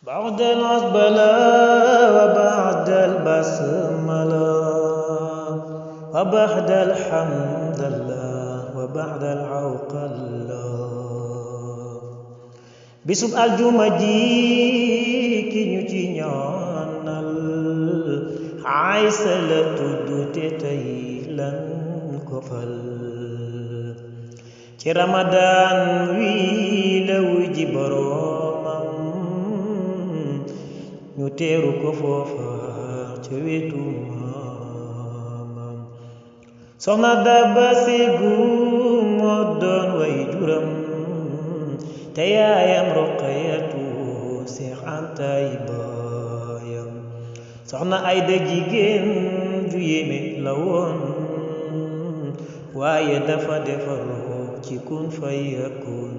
بعد العزبلة وبعد البسملة وبعد الحمد لله وبعد العوقلة bisub aljuma ji ki ñu ci ñaanal Aysa la tudd te tey lan ko fal ci Ramadan wi la wuy ji boroomam ñu teeru ko foofa ca wetu maamam soxna Daba Ségu moo doon way juram te yaayam Roqayatu Seex Antaay baayam soxna Ayda jigéen ju yéeme la woon waaye dafa defaroo ci kun fayakun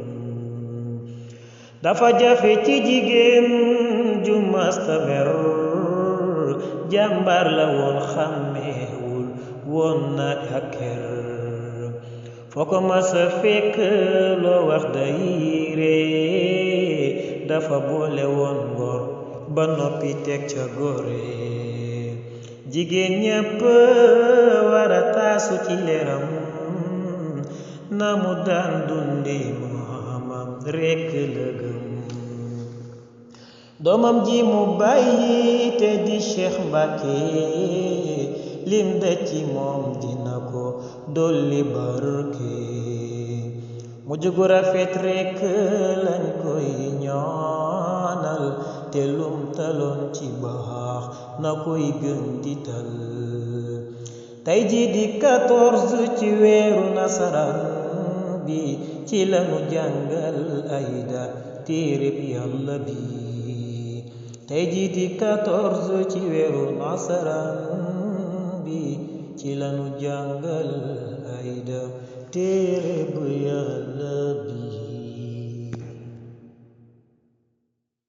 dafa jafe ci jigéen ju masta mer jàmbaar la woon xàmmeewul woon naaj ak kër foo ko masa fekk loo wax day ree dafa boole woon ngor ba noppi teg ca góore jigéen ñépp war a taasu ci leeram na mu daan dundi maamam rekk la gëm doomam ji mu bàyyi te di Cheikh Mbàkke lim da ci moom dina ko dolli barke mu jugu rafet rekk lañ koy ñaanal te lum taloon ci baax na koy gën di tal tey ji di 14 ci weeru nasaraan bi ci lañu jàngal Ayda téereb Yàlla bi tey ji di 14 ci weeru nasaraan bi ci lañu jàngal Ayda téereb Yàlla